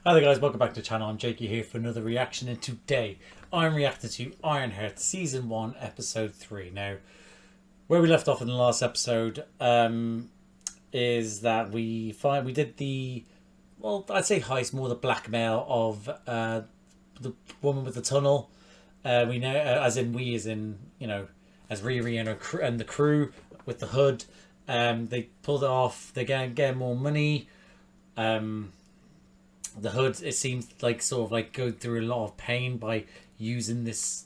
Hi there guys, welcome back to the channel. I'm Jakey here for another reaction, and today I'm reacting to Ironheart Season 1 Episode 3. Now, where we left off in the last episode is that we did the, well, I'd say heist, more the blackmail of the woman with the tunnel. We know, as in as Riri and the crew with the hood. They pulled it off. They're getting more money. The hood, it seems like, sort of like going through a lot of pain by using this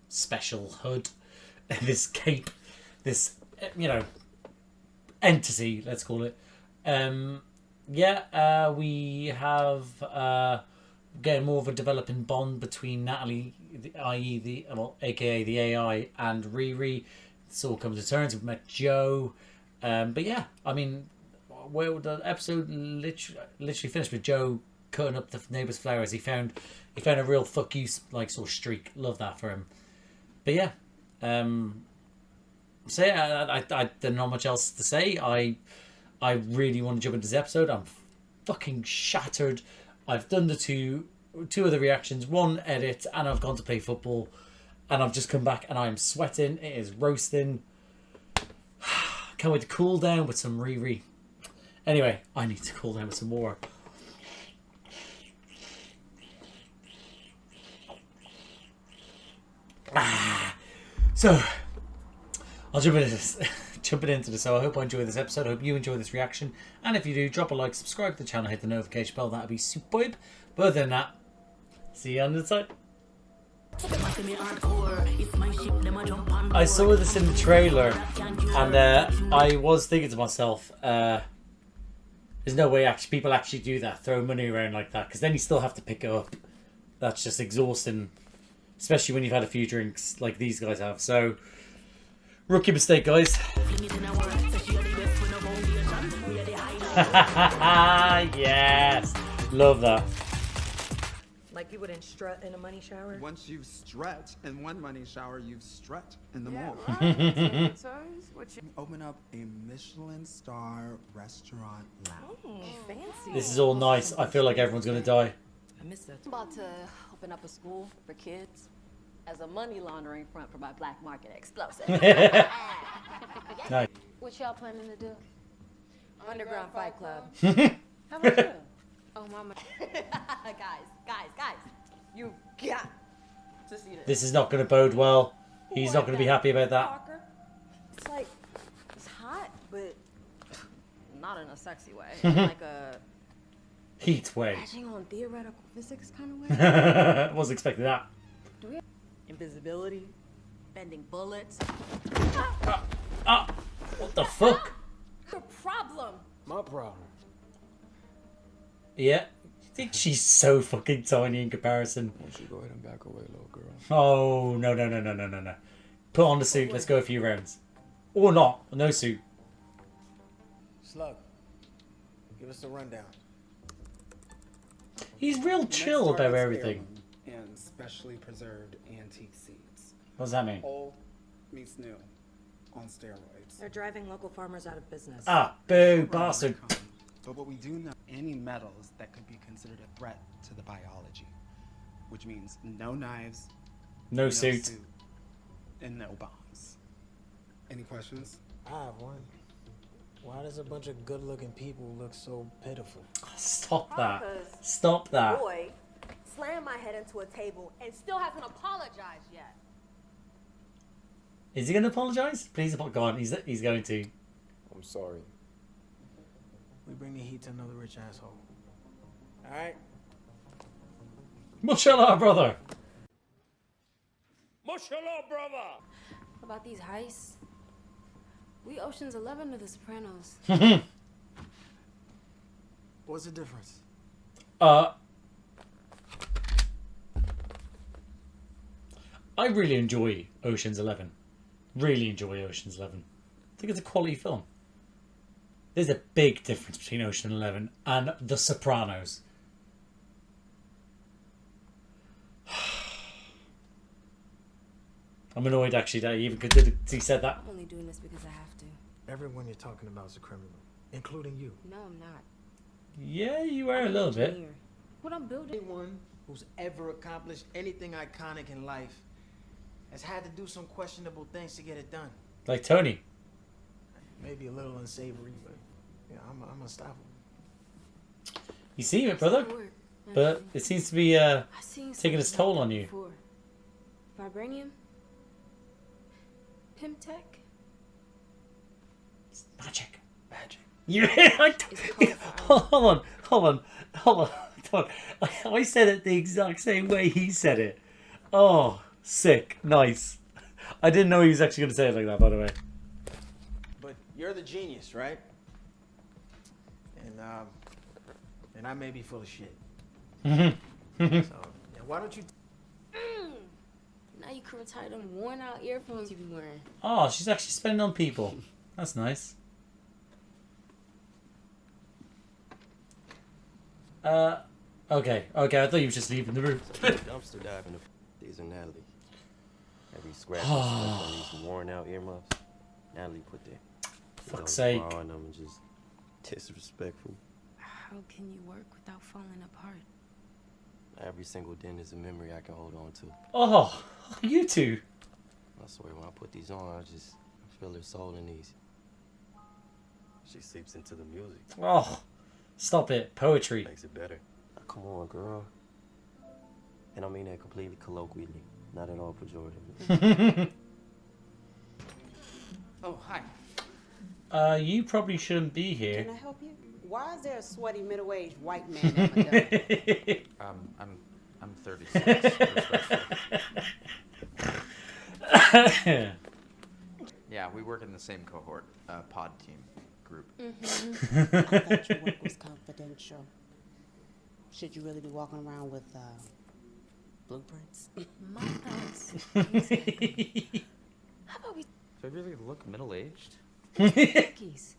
special hood, this cape, this entity, let's call it. We have getting more of a developing bond between Natalie, i.e. aka the AI, and Riri. It's all come to terms. We've met Joe, but yeah, I mean, where the episode literally finished with Joe cutting up the neighbour's flowers. He found a real fuck you sort of streak. Love that for him. But yeah, so yeah, I don't know much else to say. I really want to jump into this episode. I'm fucking shattered. I've done the two other reactions, one edit, and I've gone to play football, and I've just come back and I'm sweating. It is roasting. Can't wait to cool down with some Riri. Anyway, I need to cool down with some more. So I'll jump into this. So I hope I enjoy this episode. I hope you enjoy this reaction. And if you do, drop a like, subscribe to the channel, hit the notification bell. That'd be superb. But other than that, see you on the side. I saw this in the trailer, and I was thinking to myself, there's no way people actually do that, throw money around like that, because then you still have to pick it up. That's just exhausting. Especially when you've had a few drinks like these guys have. So, rookie mistake, guys. Yes. Love that. Like you wouldn't strut in a money shower? Once you've strut in one money shower, you've strut in them all. Right. Open up a Michelin star restaurant lounge. Oh, fancy. This is all nice. I feel like everyone's going to die. I miss that. I'm about to open up a school for kids as a money laundering front for my black market explosive. Nice. What y'all planning to do? Underground Fight Club. How about you? Oh, mama. guys, you got to see this. This is not going to bode well. He's not going to be happy about that. Parker. It's like, it's hot, but Not in a sexy way. Like a Heat way. catching on theoretical physics kind of way. Wasn't expecting that. Do we have invisibility, bending bullets? What the fuck? Your problem. My problem. Yeah. I think she's so fucking tiny in comparison. Why don't you go ahead and back away, little girl? Oh, no. Put on the suit. Let's go a few rounds. Or not. No suit. Slug, give us a rundown. He's real chill about everything. And specially preserved antique seeds. What does that mean? Old meets new on steroids. they're driving local farmers out of business. Ah, boo, bastard. But what we do know, any metals that could be considered a threat to the biology, which means no knives, No suit. and no bombs. Any questions? I have one. Why does a bunch of good-looking people look so pitiful? Stop that. Because Stop that. boy slammed my head into a table and still hasn't apologized yet. Is he going to apologise? Please, go on. He's going to. I'm sorry. We bring the heat to another rich asshole. Alright? Mashallah, brother. Mashallah, brother! What about these heists? We Ocean's 11 or The Sopranos. What's the difference? I really enjoy Ocean's 11. Really enjoy Ocean's 11. I think it's a quality film. There's a big difference between Ocean 11 and The Sopranos. I'm annoyed actually that he said that. I'm only doing this because I have to. Everyone you're talking about is a criminal, including you. No, I'm not. Yeah, you are a I'm little an bit. engineer. what I'm building. Anyone who's ever accomplished anything iconic in life has had to do some questionable things to get it done. Like Tony. Maybe a little unsavory, but yeah, I'm unstoppable. You see it, brother. But it seems to be taking its toll on you. Before. Vibranium? Pimtech? Magic. Magic. Yeah, hold on. I said it the exact same way he said it. Oh, sick. Nice. I didn't know he was actually going to say it like that, by the way. But you're the genius, right? And I may be full of shit. So, yeah, why don't you... Now you can retire them worn out earphones you be wearing. Oh, she's actually spending on people. That's nice. Okay. I thought you were just leaving the room. Dumpster diving. These are N.A.T.A.L.I.E. Every scratch and stuff on these worn out earmuffs. N.A.T.A.L.I.E put there. Fuck's sake. On them and just disrespectful. How can you work without falling apart? Every single dent is a memory I can hold on to. Oh, you two. I swear, when I put these on, I feel her soul in these. She seeps into the music. Oh, stop it. Poetry. Makes it better. Come on, girl. And I mean that completely colloquially, not at all pejorative. Oh, hi. You probably shouldn't be here. Can I help you? Why is there a sweaty middle-aged white man at my door? I'm 36. Yeah, we work in the same cohort, pod team group. I thought your work was confidential. Should you really be walking around with blueprints? My thoughts. How about we Do I really look middle-aged? cookies?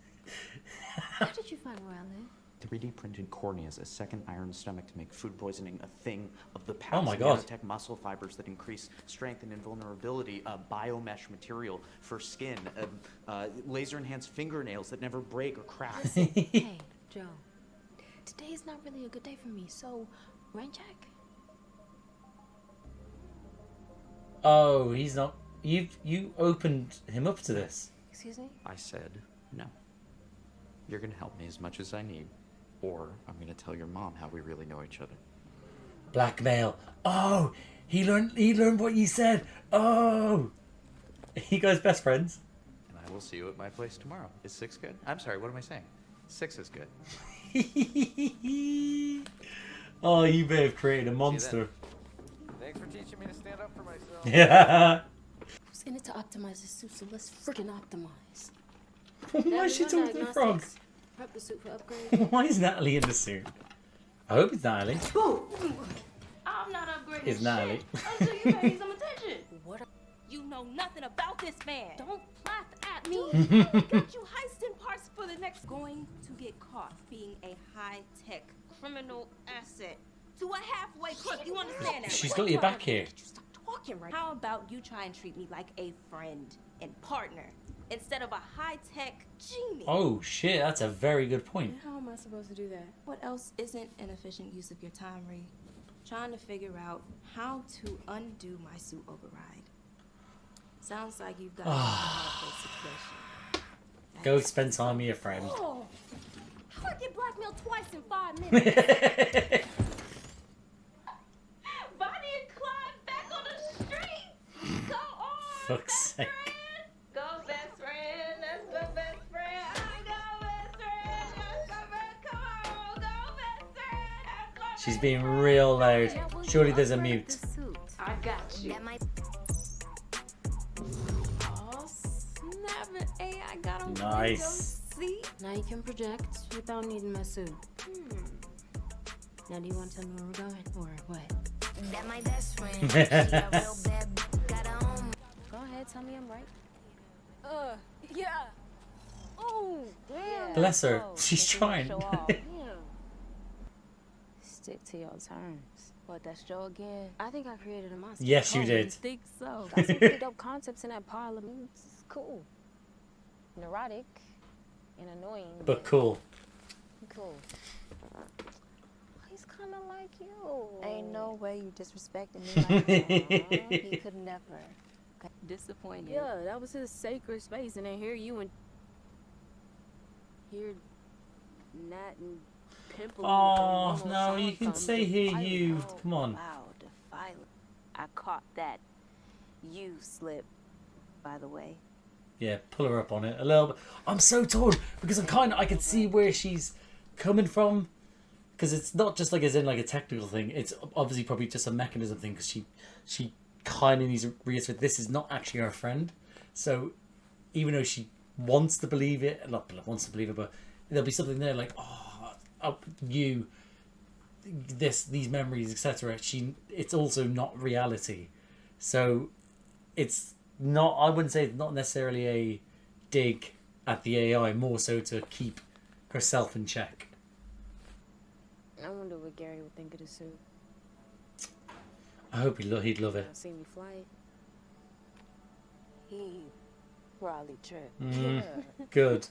How did you find where I live? 3D printed corneas, a second iron stomach to make food poisoning a thing of the past. Oh my God. Nanotech muscle fibers that increase strength and invulnerability, biomesh material for skin, laser enhanced fingernails that never break or crack. Hey, Joe. Today is not really a good day for me, so rain check. Oh, he's not. You opened him up to this. Excuse me? I said no. You're gonna help me as much as I need, or I'm gonna tell your mom how we really know each other. Blackmail. Oh, he learned what you said. Oh, you guys best friends. And I will see you at my place tomorrow. Is 6 good? I'm sorry, what am I saying? 6 is good. Oh, you may have created a monster. Thanks for teaching me to stand up for myself. Yeah. Who's in it to optimize the suit, so let's freaking optimize. Why is she talking to the frog? Prep the suit for upgrade. Why is Natalie in the suit? I hope it's Natalie. I'm not upgrading It's Natalie. shit until you pay me some attention. What? You know nothing about this man. Don't laugh at me. Got you heisting parts for the next. Going to get caught being a high-tech criminal asset to a halfway crook. You understand that? She's right? got your back here. Stop talking right. How about you try and treat me like a friend and partner instead of a high-tech genie? Oh shit, that's a very good point. How am I supposed to do that? What else isn't an efficient use of your time, Riri? Trying to figure out how to undo my suit override. Sounds like you've got a hard situation. Go spend time with your friend. Oh, how I get blackmailed twice in 5 minutes? Bonnie and Clyde back on the street. Go on. Fuck's sake. Go best friend. Let's go best friend. I go best friend. Let's go best. Come on. Go best friend. Let's go. She's being real loud. Surely there's a mute. I got you. Oh, snap it. AI got a Nice. See? Now you can project without needing my suit. Now do you want to tell me where we're going, or what? That my best friend. She got real bad, got her own. Go ahead, tell me I'm right. Yeah. Oh, damn. Bless her. She's trying. Stick to your terms. What, that's Joe again? I think I created a monster. Yes, you Oh, did. You think so? Got some pretty dope concepts in that parliament. It's cool. Neurotic and annoying. But cool. Cool. He's kind of like you. Ain't no way you disrespecting me like that. He could never. Disappointed. Yeah, that was his sacred space, and then here you and here, Nat and Pimple. Oh no, you can say here you. Come on. Wow, defiling. I caught that you slip, by the way. Yeah, pull her up on it a little bit. I'm so torn because I can see where she's coming from, because it's not just like as in like a technical thing. It's obviously probably just a mechanism thing, because she kind of needs to reiterate this is not actually her friend. So even though she wants to believe it, not wants to believe it, but there'll be something there like, these memories, etc. It's also not reality. So it's not, I wouldn't say it's not necessarily a dig at the AI, more so to keep herself in check. I wonder what Gary would think of the suit. I hope he'd love it. See me fly it. He probably tripped. Good.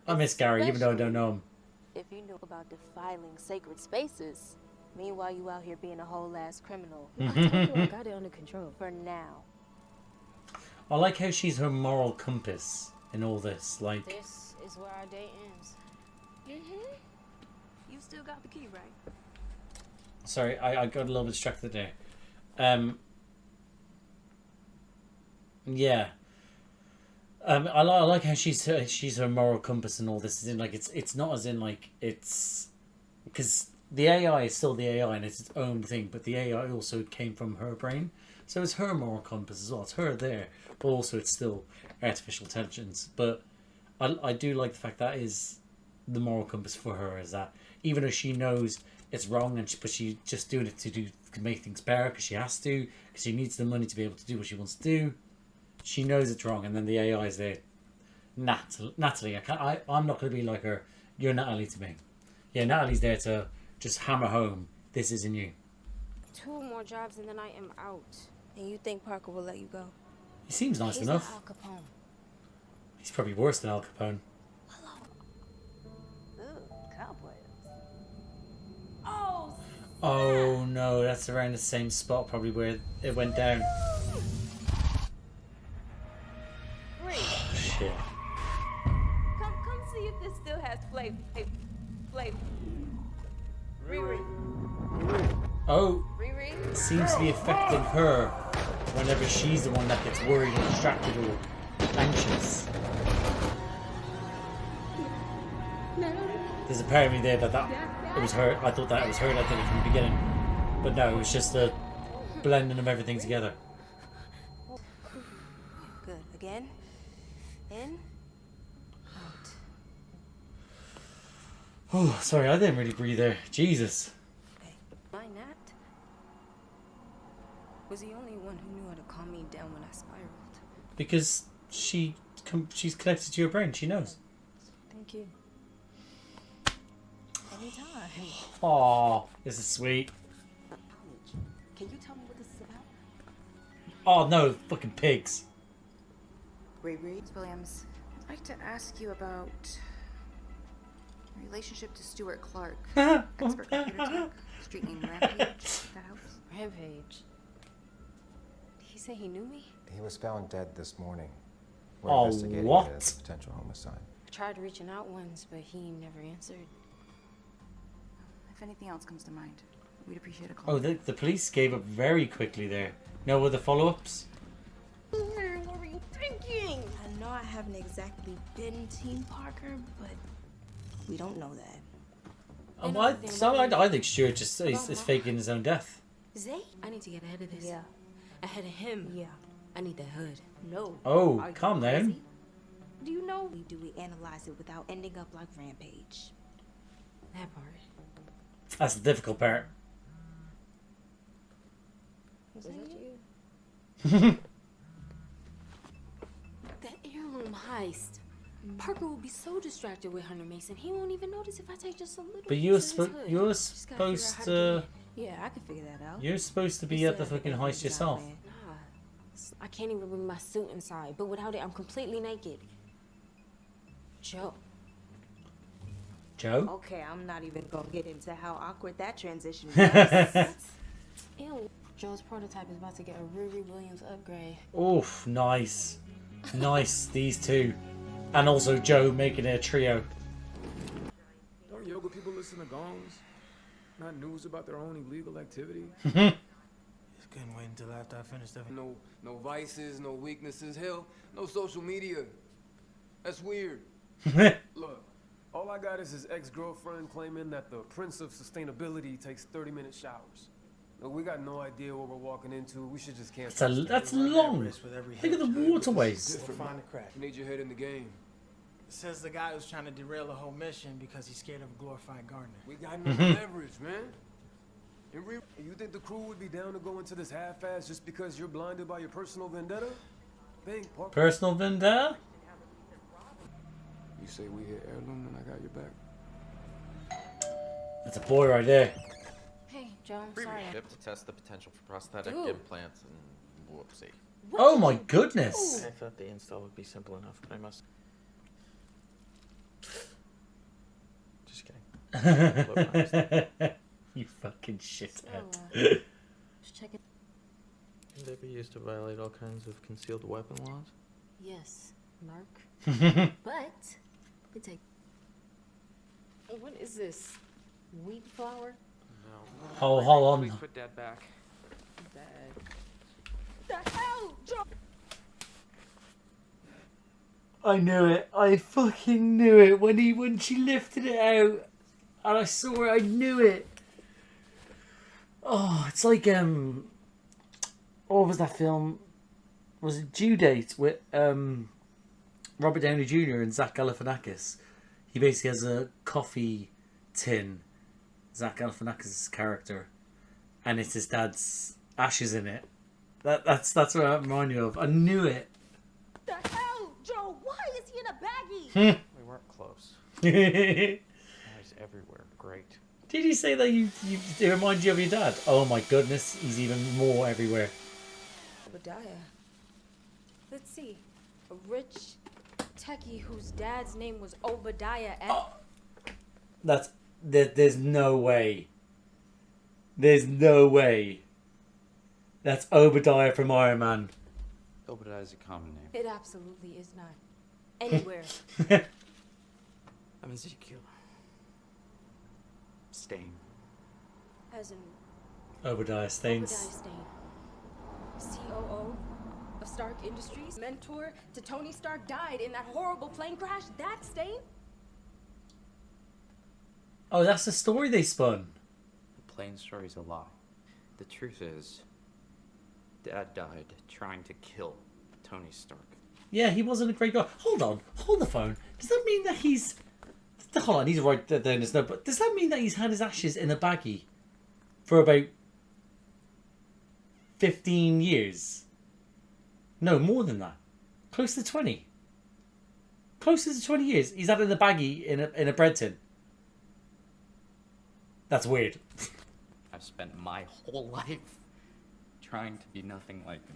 I miss Gary, even though I don't know him. If you knew about defiling sacred spaces, meanwhile you out here being a whole ass criminal. I told you I got it under control. For now. I like how she's her moral compass in all this. Like, This is where our day ends. You still got the key, right? sorry, I got a little bit distracted there. Yeah. I like how she's her moral compass and all this. Is in like it's not as in like it's because the AI is still the AI and it's its own thing, but the AI also came from her brain, so it's her moral compass as well. It's her there, but also it's still artificial intelligence. But I do like the fact that is the moral compass for her, is that even though she knows it's wrong but she's just doing it to make things better because she has to, because she needs the money to be able to do what she wants to do. She knows it's wrong, and then the AI is there. Natalie, I'm not going to be like her. You're Natalie to me. Yeah, Natalie's there to just hammer home, this isn't you. 2 more jobs and then I am out. And you think Parker will let you go? He seems nice He's enough. Al Capone. He's probably worse than Al Capone. Oh, Oh no, that's around the same spot probably where it went down. Oh, shit. come see if this still has flavor. Riri. Oh, Riri. it seems to be affecting her whenever she's the one that gets worried or distracted or anxious. There's a part of me there that it was her. I thought that it was her that did it from the beginning, but no, it was just a blending of everything together. Good. Again. In. Out. Oh, sorry, I didn't really breathe there. Jesus. My Nat was the only one who knew how to calm me down when I spiraled. Because she's connected to your brain. She knows. Thank you. Anytime. Aw, this is sweet. Can you tell me what this is about? Oh no, fucking pigs. Riri Williams, I'd like to ask you about your relationship to Stuart Clark, expert computer tech, street name Rampage. That helps. Rampage. Did he say he knew me? He was found dead this morning. We're Oh, investigating what? it as a potential homicide. I tried reaching out once, but he never answered. If anything else comes to mind, we'd appreciate a call. Oh, the police gave up very quickly there. No other follow-ups? What were you thinking? I know I haven't exactly been Team Parker, but we don't know that. I think Stuart just is faking his own death. Zay? I need to get ahead of this. Yeah. Ahead of him. Yeah. I need that hood. No. Oh, Are you calm down. crazy? Do you know do we analyze it without ending up like Rampage? That part. That's the difficult part. Was that you? That heirloom heist. Parker will be so distracted with Hunter Mason, he won't even notice if I take just a little. But you're supposed to. Yeah, I can figure that out. You're supposed to be at the fucking heist yourself. Nah, I can't even bring my suit inside. But without it, I'm completely naked. Joe. Joe? Okay, I'm not even gonna get into how awkward that transition was. Ew. Joe's prototype is about to get a Riri Williams upgrade. Oof, nice. Nice, these two. And also Joe making it a trio. Don't yoga people listen to gongs? Not news about their own illegal activity? Just couldn't wait until after I finished stuff. No vices, no weaknesses, hell, no social media. That's weird. Look, all I got is his ex-girlfriend claiming that the Prince of Sustainability takes 30-minute showers. Look, we got no idea what we're walking into. We should just cancel. That's long. Look at the waterways. We'll find a crack. You need your head in the game. Says the guy who's trying to derail the whole mission because he's scared of a glorified gardener. We got no leverage, man. You think the crew would be down to go into this half-ass just because you're blinded by your personal vendetta? Think, Parker. Personal vendetta? You say we hit Heirloom and I got your back. That's a boy right there. Hey, Joe, I'm sorry. Ship to test the potential for prosthetic Dude. implants and whoopsie. Oh my goodness. I thought the install would be simple enough, but I must. Just kidding. You fucking shithead. Just checking. Can they be used to violate all kinds of concealed weapon laws? Yes, Mark. But we take. What is this? Wheat flour? No. Hold on. Please put Dad back. Dad. The hell, Joe? I knew it. I fucking knew it when she lifted it out, and I saw it. I knew it. Oh, it's like what was that film? Was it Due Date with Robert Downey Jr. and Zach Galifianakis? He basically has a coffee tin, Zach Galifianakis' character, and it's his dad's ashes in it. That's what it reminded me of. I knew it. The hell, Joe? Why is he in a baggie? We weren't close. He's everywhere. Great. Did you say that it reminds you of your dad? Oh my goodness, he's even more everywhere. Obadiah. Let's see. A rich techie whose dad's name was Obadiah. There's no way. There's no way. That's Obadiah from Iron Man. Obadiah is a common name. It absolutely is not. Anywhere. I'm Ezekiel. Stain. As in Obadiah Staines. Obadiah Stane. COO of Stark Industries. Mentor to Tony Stark died in that horrible plane crash. That Stane? Oh, that's the story they spun. The plane story's a lie. The truth is, Dad died trying to kill Tony Stark. Yeah, he wasn't a great guy. Hold on. Hold the phone. Does that mean that he's... Hold on, he's right there in his note. But does that mean that he's had his ashes in a baggie for about 15 years? No, more than that. Close to 20. Closer to 20 years. He's had it in a baggie in a bread tin. That's weird. I've spent my whole life trying to be nothing like him.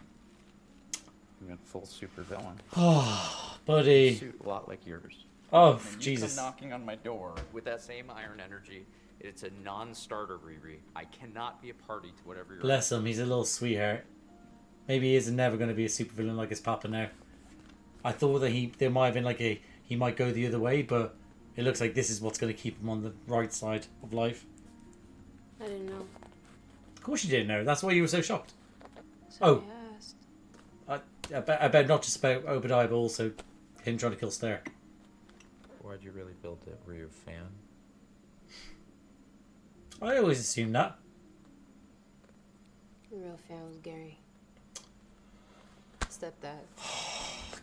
He went full supervillain. Oh, buddy. Suit a lot like yours. Oh, and Jesus. You come knocking on my door with that same iron energy. It's a non-starter, Riri. I cannot be a party to whatever you're... Bless him. He's a little sweetheart. Maybe he is never going to be a supervillain like his papa now. I thought that there might have been like he might go the other way, but it looks like this is what's going to keep him on the right side of life. I didn't know. Of course you didn't know. That's why you were so shocked. So I bet not just about Obadiah, but also him trying to kill Stark. Why'd you really build it? Were you a fan? I always assumed that. The real fan was Gary. Stepdad.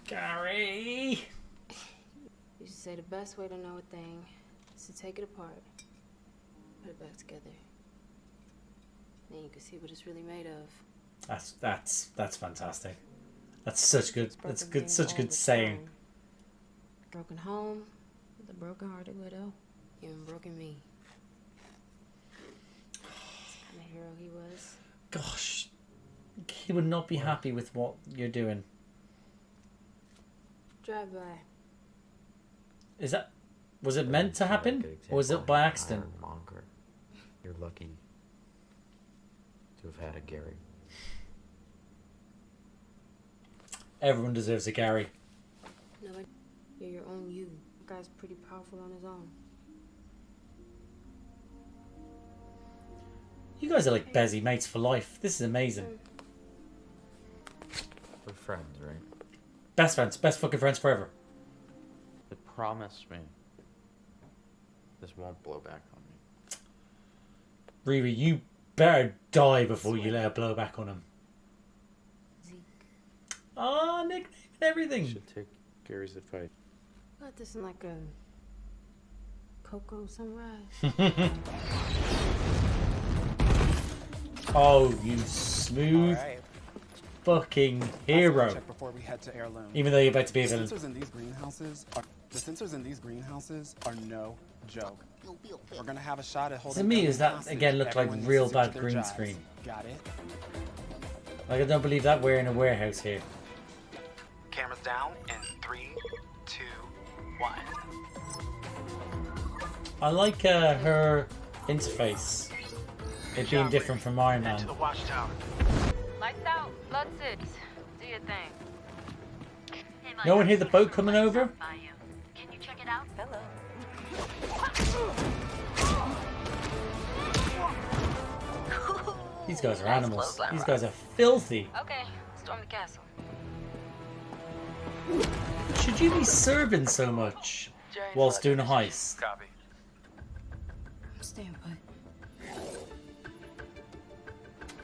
Gary! You should say the best way to know a thing is to take it apart, put it back together. Then you can see what it's really made of. That's fantastic. That's such good. That's good. Such a good saying. Broken home, with a broken-hearted widow, even broken me. That's the kind of hero he was. Gosh, he would not be happy with what you're doing. Drive by. Is that? Was it meant to happen? Or was it by accident? Ironmonger. You're lucky to have had a Gary. Everyone deserves a Gary. No, you're your own you. That guy's pretty powerful on his own. You guys are like Bezzy mates for life. This is amazing. We're friends, right? Best friends. Best fucking friends forever. But promise me this won't blow back on me. Riri, you better die before you let her blow back on him. Ah, nickname and everything. Should take Gary's advice. Got this in like a Cocoa Sunrise. Oh, you smooth fucking hero. Check before we head to Heirloom. Even though you're about to be a The villain. sensors in these greenhouses are no joke. We're gonna have a shot at holding. To me, does that hostage. again look like Everyone real needs to stick bad to their green jobs. screen? Got it. Like, I don't believe that we're in a warehouse here. Cameras down in 3, 2, 1. I like her interface. It being different from Iron Man. To the watchtower. Lights out. Blood Cities. Do your thing. No one hear the boat coming over? Can you check it out? Hello. These guys are animals. These guys are filthy. Okay, storm the castle. Should you be serving so much whilst doing a heist? Copy. I'm staying put.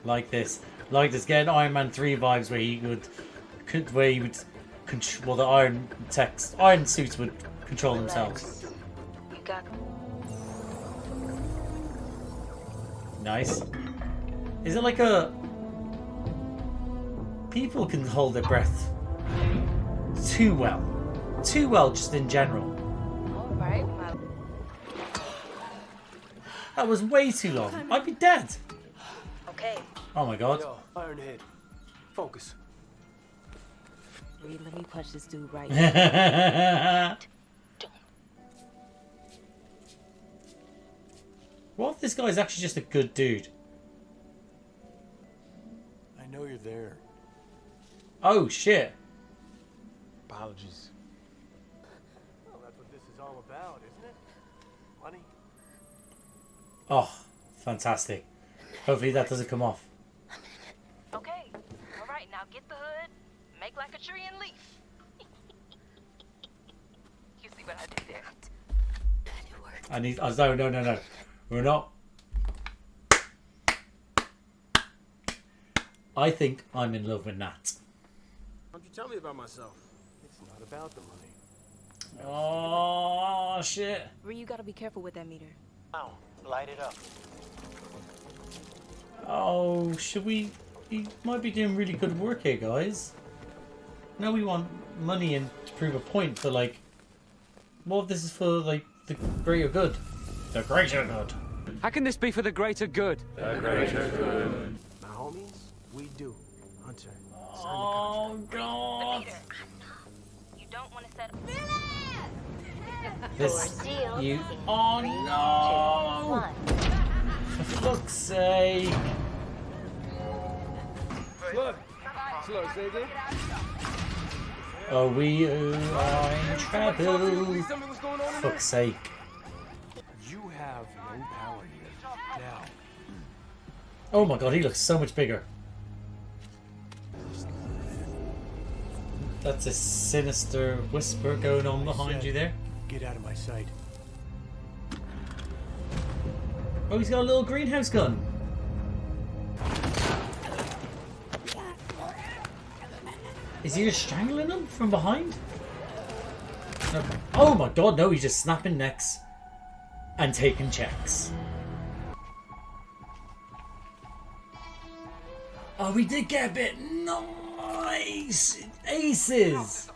Like this. Like this. Getting Iron Man 3 vibes where he would control, well, the iron suits would control themselves. You got Nice. Is it like a... People can hold their breath too well. Too well, just in general. Alright, That was way too long. I'd be dead. okay. Oh my god. Yo, Ironhead, focus. Reed, let me punch this dude right What if this guy's actually just a good dude? I know you're there. Oh shit. Apologies. Well, that's what this is all about, isn't it? Money? Oh, fantastic. Hopefully that doesn't come off. Okay. All right, now get the hood, make like a tree and leaf. You see what I did there? I need... Oh, no. We're not... I think I'm in love with Nat. Why don't you tell me about myself? It's not about the money. Oh, shit. Ree, you gotta be careful with that meter. Oh, light it up. Oh, should we... We might be doing really good work here, guys. Now we want money and to prove a point, but like... What if this is for, like, the greater good? The greater good. How can this be for the greater good? The greater good. My homies, we do. Hunter. Oh, God. You don't want to set up. This... You... Oh, no! For fuck's sake. Look. Slow, say again. Oh, we are in trouble. Fuck's sake. You have no power here. Now. Oh my god, he looks so much bigger. That's a sinister whisper going on behind you there. Get out of my sight. Oh, he's got a little greenhouse gun. Is he just strangling him from behind? No. Oh my god, no, he's just snapping necks and taking checks. Oh, we did get a bit nice. Aces.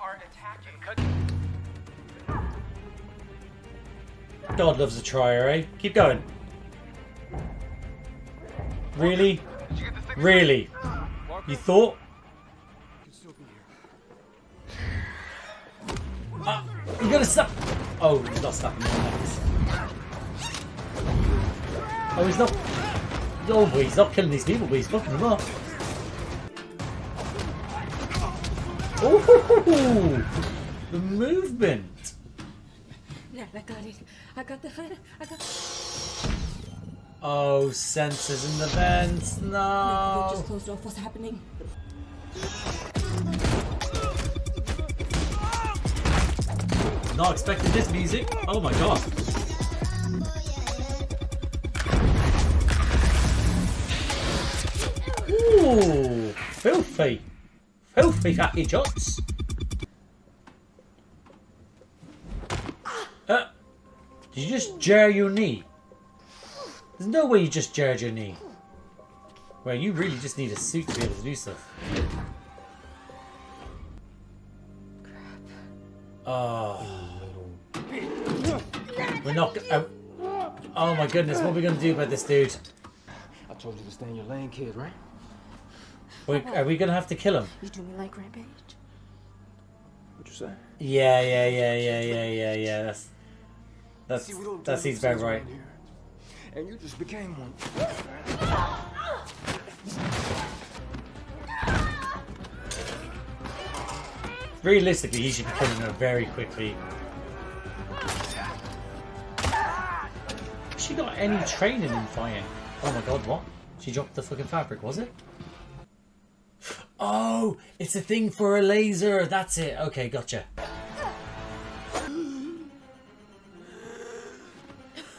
God loves a trier, eh? Keep going. Really? Really? You thought? You gotta stop. Oh, he's not snapping his necks. Oh, he's not. Oh, but he's not killing these people, but he's fucking them up. Oh, the movement. Yeah, I got it. I got the head. I got. Oh, sensors in the vents. They No. just closed off. What's happening? Not expecting this music. Oh my god. Ooh, filthy. Filthy hacky shots. Did you just jar your knee? There's no way you just jarred your knee. Well, you really just need a suit to be able to do stuff. Oh. We're not. Oh my goodness, what are we going to do about this dude? I told you to stay in your lane, kid, right? Wait, are we going to have to kill him? You do me like Rampage? What you say? Yeah. That seems about right. And you just became one. Realistically, he should be killing her very quickly. Has she got any training in fighting? Oh my god, what? She dropped the fucking fabric, was it? Oh, it's a thing for a laser. That's it. Okay, gotcha.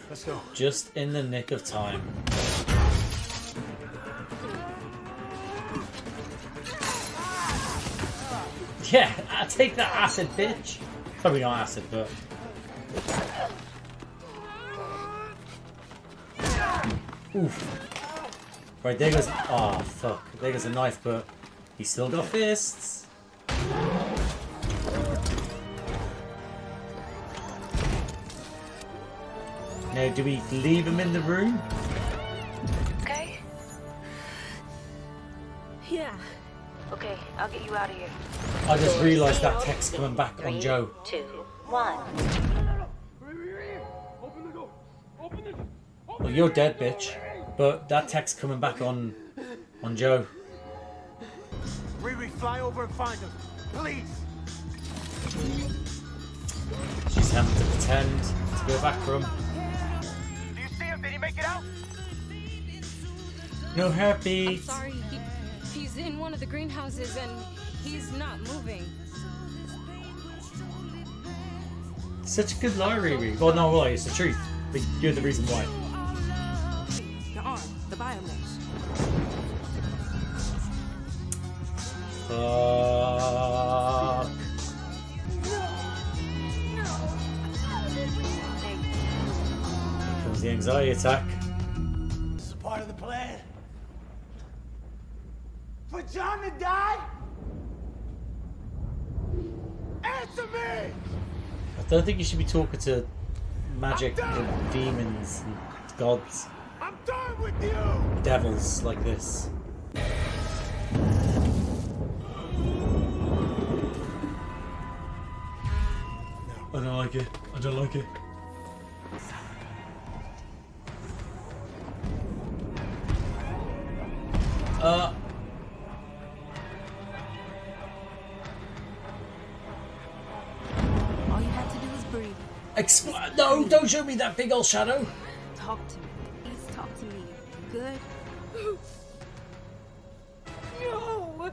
Let's go. Just in the nick of time. Yeah, I take that acid, bitch. Probably not acid, but. Oof. Right, there goes. Oh, fuck. There goes a knife, but he's still got fists. Now, do we leave him in the room? Okay? Yeah. Okay, I'll get you out of here. I just realised that text coming back on Joe. 2, 1. Well, you're dead, bitch. But that text coming back on Joe. Riri, fly over and find him, please. She's having to pretend to go back for him. Do you see him? Did he make it out? No I'm heartbeat. sorry, he's in one of the greenhouses and he's not moving. Such a good lie, Riri. Well, no, lie. It's the truth. But you're the reason why. Your arm, the biomesh. Fuck. Here comes the anxiety attack. This is part of the plan. For John to die? Answer me! I don't think you should be talking to magic and demons and gods. I'm done with you! Devils like this. I don't like it. I don't like it. All you have to do is breathe. No, don't show me that big old shadow. Talk to me. Please talk to me. Good? No!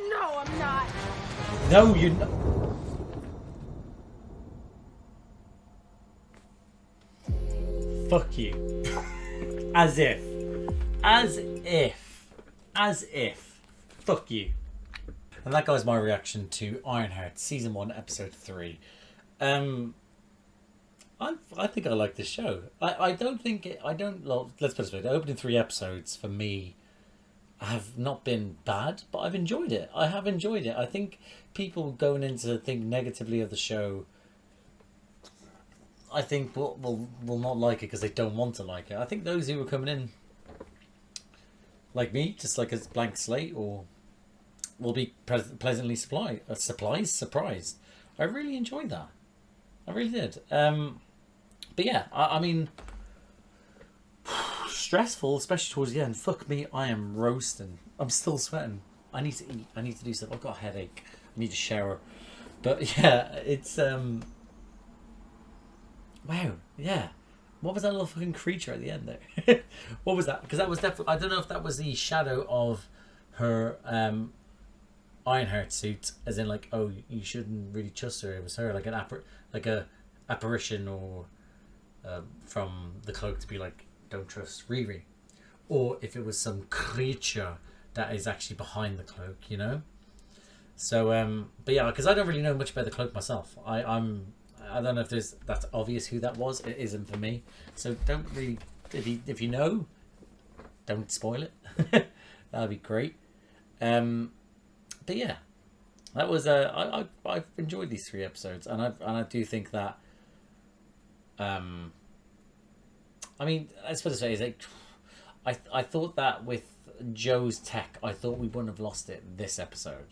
No, I'm not. No, you're not. Fuck you. As if. As if. As if. Fuck you. And that was my reaction to Ironheart, Season 1, Episode 3. I think I like this show. I don't think it... I don't... Well, let's put it this way. The opening 3 episodes, for me, have not been bad, but I've enjoyed it. I have enjoyed it. I think people going in to think negatively of the show, I think will not like it because they don't want to like it. I think those who are coming in, like me, just like a blank slate, or will be pleasantly surprised. I really enjoyed that. I really did. But yeah, I mean, stressful, especially towards the end. Fuck me, I am roasting. I'm still sweating. I need to eat. I need to do something. I've got a headache. I need to shower. But yeah, it's wow, yeah. What was that little fucking creature at the end there? What was that? Because that was definitely... I don't know if that was the shadow of her Ironheart suit, as in like, oh, you shouldn't really trust her. It was her, like a apparition, or from the cloak to be like, don't trust Riri, or if it was some creature that is actually behind the cloak, you know. So but yeah, because I don't really know much about the cloak myself. I don't know if that's obvious who that was. It isn't for me. So don't really, if you know, don't spoil it. That'd be great. But yeah, that was I've enjoyed these 3 episodes, and I do think that I mean, let's put it this way, is like I thought that with Joe's tech, I thought we wouldn't have lost it this episode.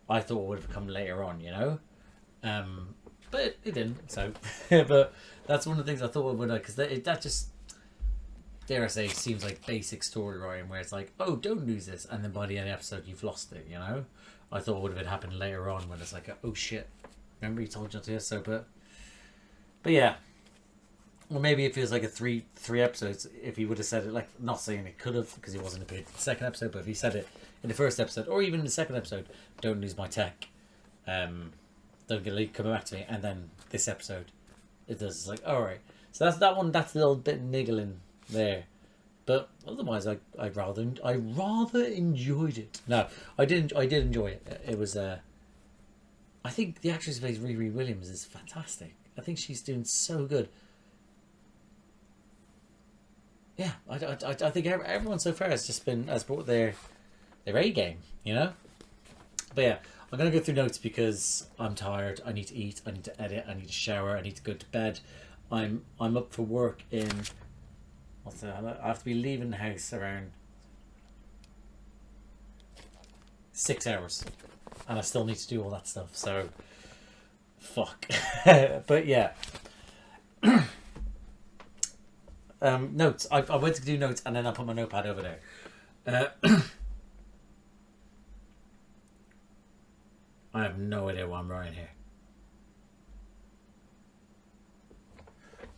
I thought it would have come later on, you know. But it didn't. So, but that's one of the things I thought it would, because that just, dare I say, seems like basic story writing, where it's like, oh, don't lose this, and then by the end of the episode you've lost it, you know. I thought it would have happened later on, when it's like, oh shit, remember he told you to. So, but yeah, or maybe it feels like a three episodes. If he would have said it, like, not saying it could have, because he wasn't appeared in the second episode, but if he said it in the first episode, or even in the second episode, don't lose my tech, don't get a leak coming back to me, and then this episode it does. It's like, all right, so that's that one. That's a little bit niggling there, but otherwise, I rather enjoyed it. No, I did enjoy it. It was I think the actress who plays Riri Williams is fantastic. I think she's doing so good. Yeah, I think everyone so far has brought their A game, you know. But yeah, I'm gonna go through notes because I'm tired. I need to eat. I need to edit. I need to shower. I need to go to bed. I'm up for work in. What's that? I have to be leaving the house around 6 hours, and I still need to do all that stuff. So, fuck. But yeah. Notes. I went to do notes, and then I put my notepad over there. I have no idea what I'm writing here.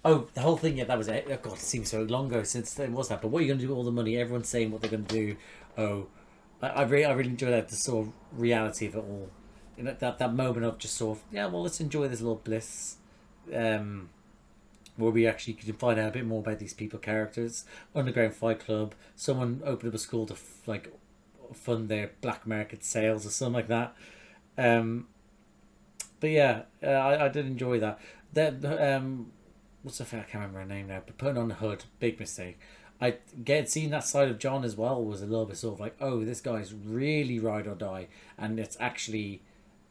Oh, the whole thing, yeah, that was it. Oh, God, it seems so long ago since it was that. But what are you going to do with all the money? Everyone's saying what they're going to do. Oh, I really enjoyed that, the sort of reality of it all. You know, that moment of just sort of, yeah, well, let's enjoy this little bliss. Where we actually can find out a bit more about these people characters. Underground Fight Club. Someone opened up a school to fund their black market sales or something like that. But yeah, I did enjoy that. What's the I can't remember her name now. But putting on the hood, big mistake. Seeing that side of John as well was a little bit sort of like, oh, this guy's really ride or die, and it's actually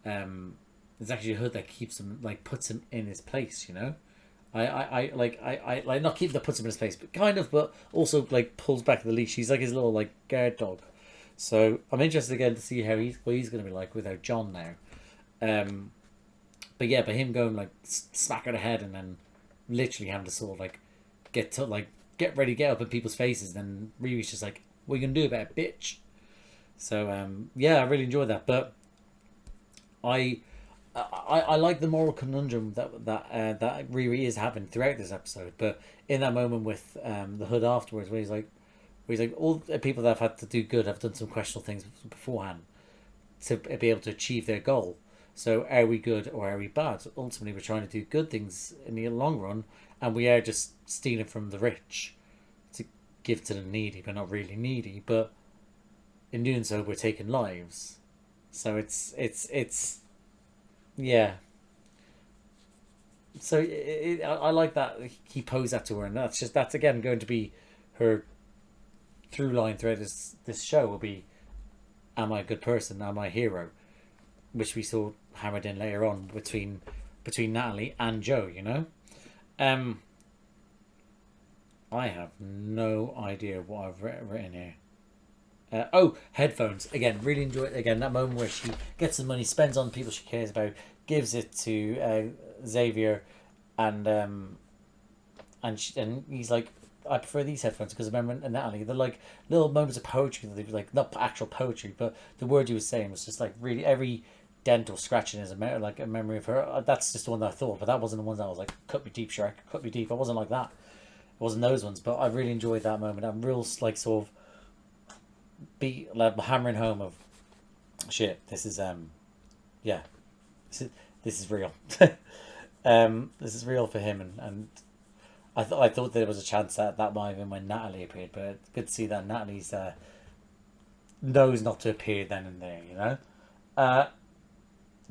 a hood that keeps him, like, puts him in his place, you know. I like not keep that puts him in his place, but kind of, but also like pulls back the leash. He's like his little like guard dog. So I'm interested again to see what he's going to be like without John now. But yeah, but him going like smack her the head and then literally having to sort of like get ready, get up in people's faces. Then Riri's just like, what are you gonna do about it, bitch? So yeah, I really enjoyed that. But I like the moral conundrum that Riri is having throughout this episode. But in that moment with the hood afterwards, where he's like all the people that have had to do good have done some questionable things beforehand to be able to achieve their goal. So are we good or are we bad? So ultimately, we're trying to do good things in the long run, and we are just stealing from the rich to give to the needy, but not really needy. But in doing so, we're taking lives. So it's yeah. So I like that he posed that to her, and that's again going to be her through line thread. This show will be, am I a good person? Am I a hero? Which we saw hammered in later on between N.A.T.A.L.I. and Joe, you know. I have no idea what I've written here. Headphones. Again, really enjoy it. Again, that moment where she gets the money, spends on people she cares about, gives it to Xavier, and he's like, I prefer these headphones because I remember N.A.T.A.L.I.E, they're like little moments of poetry that they like, not actual poetry, but the word he was saying was just like really every dent or scratching is like a memory of her. That's just the one that I thought, but that wasn't the one that I was like, cut me deep, Shrek, cut me deep. I wasn't like that. It wasn't those ones, but I really enjoyed that moment. I'm real like sort of like hammering home of shit. This is yeah, this is real. This is real for him, and I thought there was a chance that might have been when N.A.T.A.L.I.E appeared, but good to see that N.A.T.A.L.I.E's knows not to appear then and there, you know.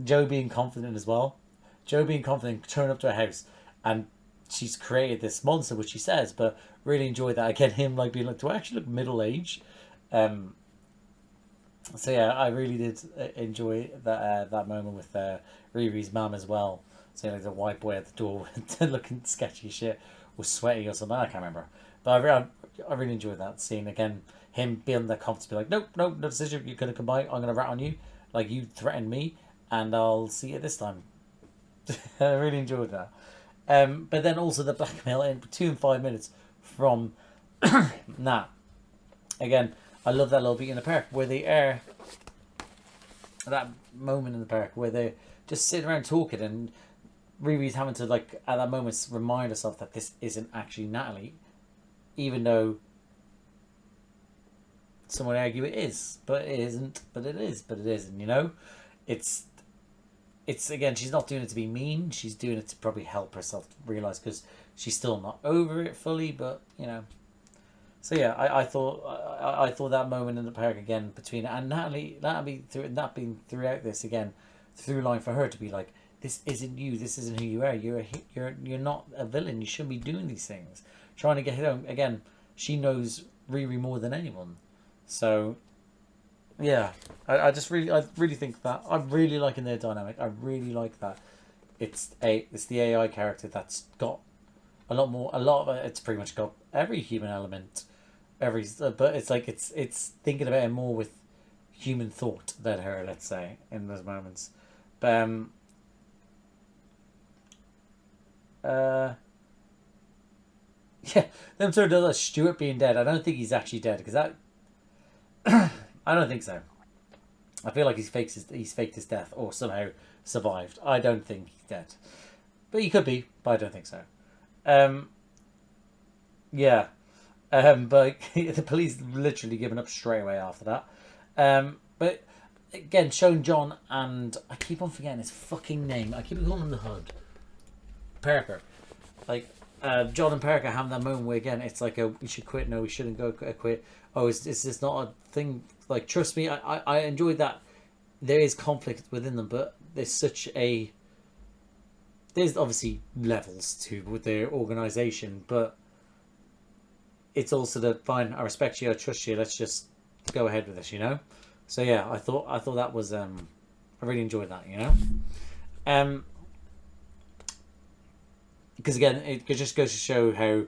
Joe being confident as well. Joe being confident, turn up to her house, and she's created this monster, which she says, but really enjoyed that. Again, him like being like, do I actually look middle aged? So yeah, I really did enjoy that moment with Riri's mum as well. So like the white boy at the door looking sketchy shit, was sweaty or something. I can't remember, but I really enjoyed that scene. Again, him being that confident, be like, nope, no decision. You're gonna come by. I'm gonna rat on you, like you threatened me, and I'll see you this time. I really enjoyed that. But then also the blackmail in 2 and 5 minutes from Nat. Again, I love that little beat in the park where they are. That moment in the park where they're just sitting around talking, and Riri's having to like at that moment remind herself that this isn't actually N.A.T.A.L.I.E, even though some would argue it is, but it isn't. But it is. But it isn't. You know, it's again, she's not doing it to be mean. She's doing it to probably help herself realize, because she's still not over it fully. But you know, so yeah, I thought that moment in the park again between and Natalie being throughout this again, through line for her to be like, this isn't you. This isn't who you are. You're not a villain. You shouldn't be doing these things. Trying to get home again. She knows Riri more than anyone. So yeah, I really think that I'm really liking their dynamic. I really like that. It's the AI character that's got a lot of it. It's pretty much got every human element, but it's like it's thinking about it more with human thought than her. Let's say in those moments, but yeah, them sort of like Stuart being dead. I don't think he's actually dead, because that I don't think so. I feel like he's faked his death or somehow survived. I don't think he's dead, but he could be. But I don't think so. Yeah, but the police literally given up straight away after that. But again, showing John and I keep on forgetting his fucking name. I keep calling him the Hood. Parker, like John and Parker have that moment where again it's like we should quit. No, we shouldn't go quit. Oh, is this not a thing? Like, trust me, I enjoyed that. There is conflict within them, but there's obviously levels to with their organization, but it's also the fine. I respect you. I trust you. Let's just go ahead with this, you know. So yeah, I thought that was I really enjoyed that, you know. Because again, it just goes to show how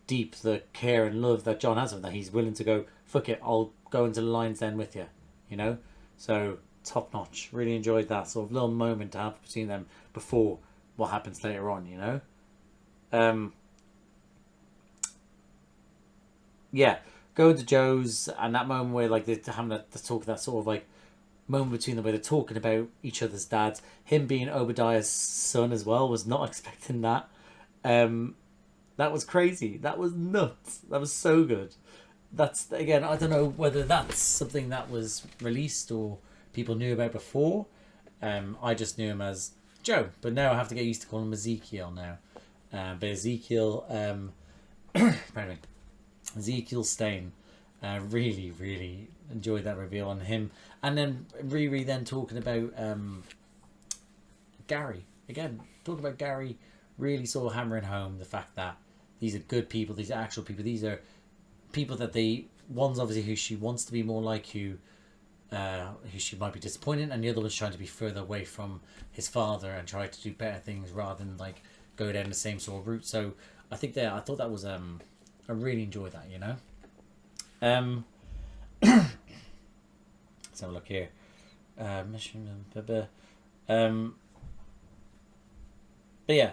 deep the care and love that John has of that. He's willing to go, fuck it, I'll go into the lines then with you, you know. So top notch. Really enjoyed that sort of little moment to have between them before what happens later on, you know. Yeah, going to Joe's and that moment where like they're having that talk, that sort of like moment between them where they're talking about each other's dads. Him being Obadiah's son as well, was not expecting that. That was crazy. That was nuts. That was so good. That's again, I don't know whether that's something that was released or people knew about before. I just knew him as Joe, but now I have to get used to calling him Ezekiel now. But Ezekiel, pardon me, Ezekiel Stain, really, really enjoyed that reveal on him. And then Riri then talking about Gary. Again, talking about Gary, really sort of hammering home the fact that these are good people, these are actual people, these are people that one's obviously who she wants to be more like, who she might be disappointed, and the other one's trying to be further away from his father and try to do better things rather than like go down the same sort of route. So I thought that was I really enjoyed that, you know. Let's have a look here. But yeah,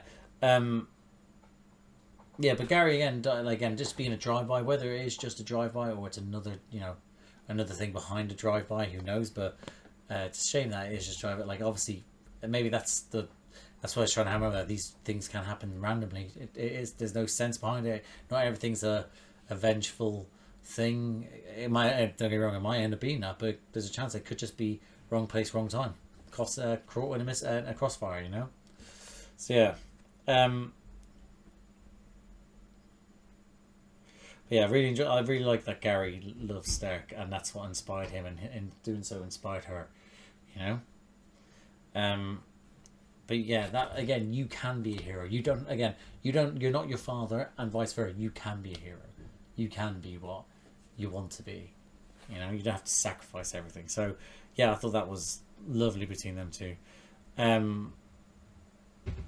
yeah, but Gary again, just being a drive-by, whether it is just a drive-by or it's another, another thing behind a drive-by, who knows? But it's a shame that it is just drive-by. Like, obviously, maybe that's what I was trying to hammer, that these things can happen randomly. It is, there's no sense behind it. Not everything's a vengeful thing. It might, don't get me wrong, it might end up being that, but there's a chance it could just be wrong place, wrong time. Caught in a crossfire, So yeah. But yeah, I really like that Gary loves Stark, and that's what inspired him, and in doing so inspired her, But yeah, that again, you can be a hero. You're not your father, and vice versa. You can be a hero. You can be what you want to be. You don't have to sacrifice everything. So yeah, I thought that was lovely between them two.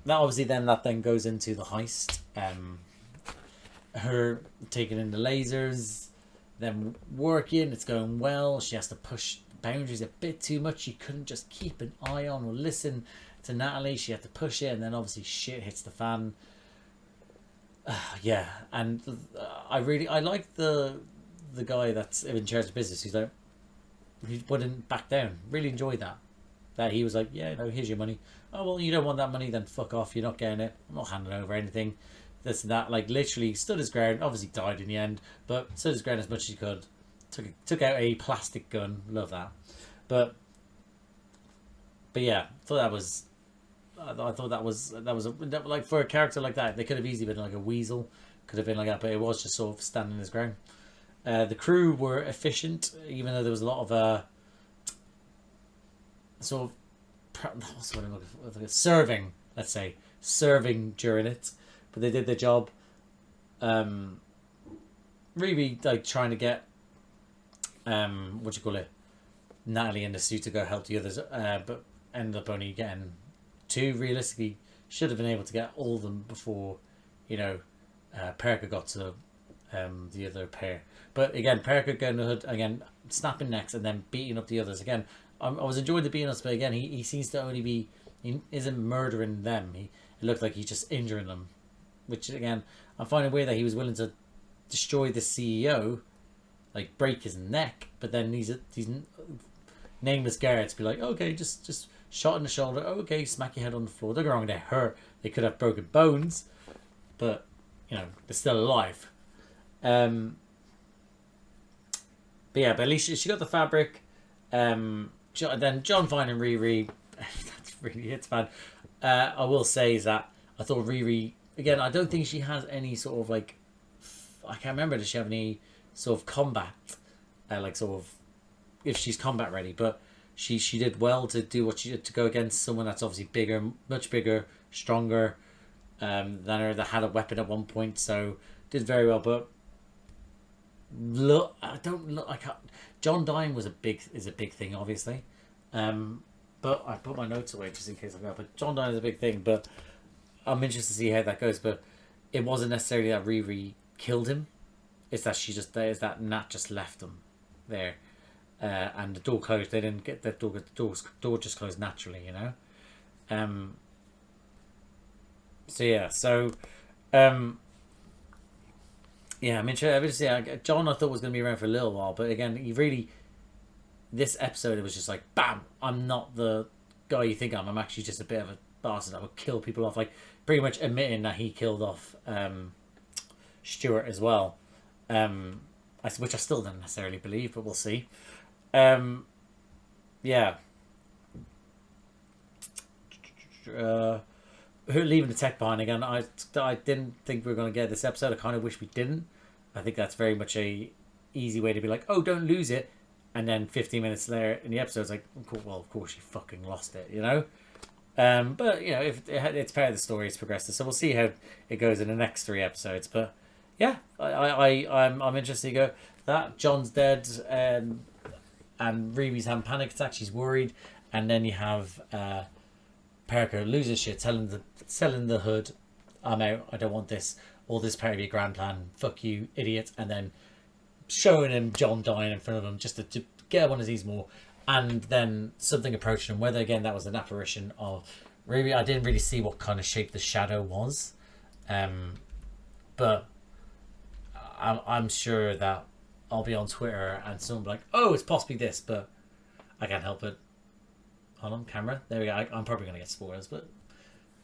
That obviously that then goes into the heist. Her taking in the lasers, them working, it's going well. She has to push boundaries a bit too much. She couldn't just keep an eye on or listen to Natalie. She had to push it, and then obviously shit hits the fan. Yeah, and I like the guy that's in charge of business. He wouldn't back down. Really enjoyed that. That he was like, yeah, no, here's your money. Oh well, you don't want that money, then fuck off. You're not getting it. I'm not handing over anything. This and that, like, literally stood his ground. Obviously died in the end, but stood his ground as much as he could. Took out a plastic gun. Love that. But yeah, I thought that was like, for a character like that, they could have easily been like a weasel, could have been like that, but it was just sort of standing his ground. The crew were efficient, even though there was a lot of sort of serving, let's say, during it. But they did their job. Really, like, trying to get Natalie in the suit to go help the others, but ended up only getting two. Realistically, should have been able to get all of them before, Parker got to the other pair. But again, Parker going to the hood again, snapping necks, and then beating up the others again. I was enjoying the beating ups, but again, he seems to only be, he isn't murdering them. It looked like he's just injuring them. Which, again, I find it weird that he was willing to destroy the CEO, like break his neck, but then these nameless guards be like, okay, just shot in the shoulder, okay, smack your head on the floor. Don't get wrong, they hurt. They could have broken bones, but they're still alive. But yeah, but at least she got the fabric. Then John Fine and Riri, that's really hits, man. I will say is that I thought Riri, again, I don't think she has any sort of like, I can't remember, does she have any sort of combat, like sort of, if she's combat ready, but she did well to do what she did, to go against someone that's obviously bigger, much bigger, stronger than her, that had a weapon at one point, so did very well. But John dying is a big thing, obviously, but I put my notes away just in case I go, but John dying is a big thing, but I'm interested to see how that goes. But it wasn't necessarily that Riri killed him, it's that she just, there's that Nat just left him there, and the door closed. They didn't get that door, the door just closed naturally, so yeah, yeah, I'm interested. John, I thought was going to be around for a little while, but again, this episode, it was just like, bam, I'm not the guy you think I'm actually just a bit of a bastard that would kill people off, like pretty much admitting that he killed off Stuart as well, which I still don't necessarily believe, but we'll see. Yeah. Leaving the tech behind again, I didn't think we were going to get this episode. I kind of wish we didn't. I think that's very much a easy way to be like, oh, don't lose it, and then 15 minutes later in the episode, it's like, well, of course you fucking lost it, but if it's part of the story, it's progressive, so we'll see how it goes in the next 3 episodes. But yeah, I'm interested to go that John's dead, and Riri's having panic attack. She's worried, and then you have Parker losing shit, selling the hood. I'm out. I don't want this. All this part of your grand plan. Fuck you, idiot. And then showing him John dying in front of him just to get him on his knees more. And then something approaching him. Whether again that was an apparition of Riri, I didn't really see what kind of shape the shadow was. But I'm sure that I'll be on Twitter and someone will be like, oh, it's possibly this, but I can't help it. Hold on, camera. There we go. I'm probably going to get spoilers, but...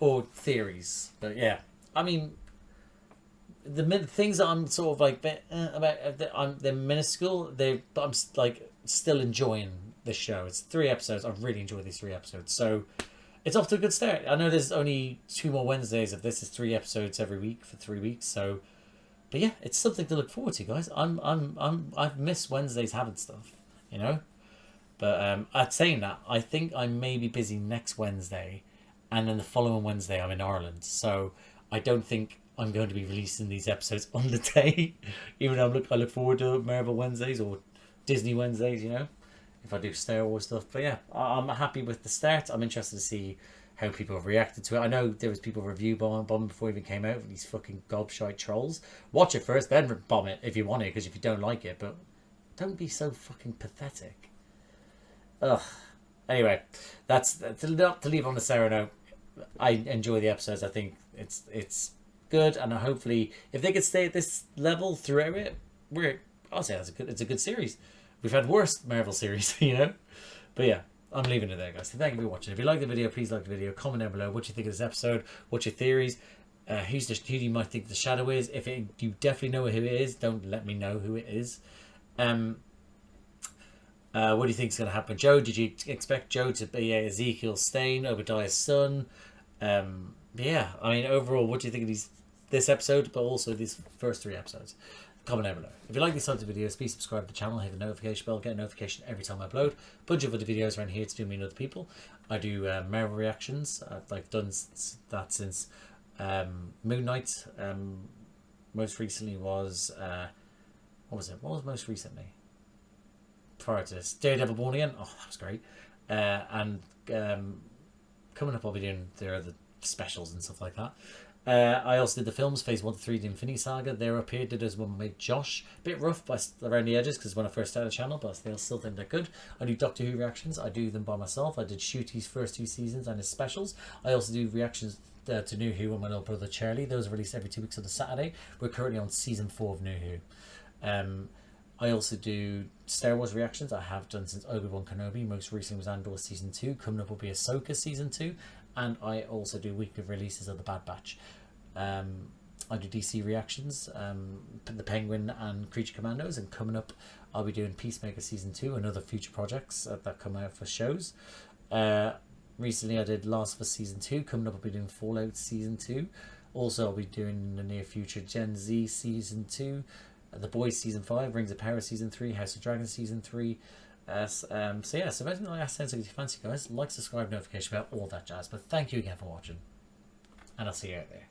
Or theories. But yeah. I mean, the things that I'm sort of like... about, they're minuscule, but I'm like still enjoying this show. It's 3 episodes. I've really enjoyed these 3 episodes. So it's off to a good start. I know there's only 2 more Wednesdays of this. It's 3 episodes every week for 3 weeks. So... But yeah, it's something to look forward to, guys. I've missed Wednesdays having stuff, you know. But at saying that, I think I may be busy next Wednesday, and then the following Wednesday I'm in Ireland. So I don't think I'm going to be releasing these episodes on the day. Even though I look forward to Marvel Wednesdays or Disney Wednesdays, you know, if I do Star Wars stuff. But yeah, I'm happy with the start. I'm interested to see how people have reacted to it. I know there was people review bombing before it even came out. These fucking gobshite trolls. Watch it first, then bomb it if you want it, because if you don't like it, but don't be so fucking pathetic. Ugh. Anyway, that's to leave on the sour note. I enjoy the episodes. I think it's good, and hopefully, if they could stay at this level throughout it, I'll say it's a good series. We've had worse Marvel series, you know. But yeah. I'm leaving it there, guys. So thank you for watching. If you like the video, please like the video. Comment down below what you think of this episode. What's your theories? Who you might think the shadow is? If you definitely know who it is, don't let me know who it is. What do you think is going to happen? Joe, did you expect Joe to be Ezekiel Stain, Obadiah's son? Yeah, I mean, overall, what do you think of this episode, but also these first 3 episodes? Comment down below. If you like these types of videos, please subscribe to the channel, hit the notification bell, get a notification every time I upload. Bunch of other videos around here to do me and other people. I do Marvel reactions. I've done that since Moon Knight. Most recently was what was it? What was most recently? Prior to this, Daredevil Born Again. Oh, that was great. And coming up, I'll be doing the specials and stuff like that. I also did the films, Phase 1 to 3, the Infinity Saga. They're up here. Did as one with my mate Josh. Bit rough around the edges because when I first started the channel, but I still think they're good. I do Doctor Who reactions. I do them by myself. I did Shooty's first 2 seasons and his specials. I also do reactions to New Who and my little brother Charlie. Those are released every 2 weeks on a Saturday. We're currently on season 4 of New Who. I also do Star Wars reactions. I have done since Obi-Wan Kenobi. Most recently was Andor season 2. Coming up will be Ahsoka season 2. And I also do weekly releases of the Bad Batch. I do DC reactions, the Penguin and Creature Commandos, and coming up I'll be doing Peacemaker season 2 and other future projects that come out for shows. Recently I did Last of Us season 2. Coming up I'll be doing Fallout season 2. Also I'll be doing in the near future Gen Z season 2, The Boys season 5, Rings of Power season 3, House of Dragons season 3. So yeah, so if anything like that sounds like you fancy, guys, like, subscribe, notification bell, all that jazz. But thank you again for watching, and I'll see you out there.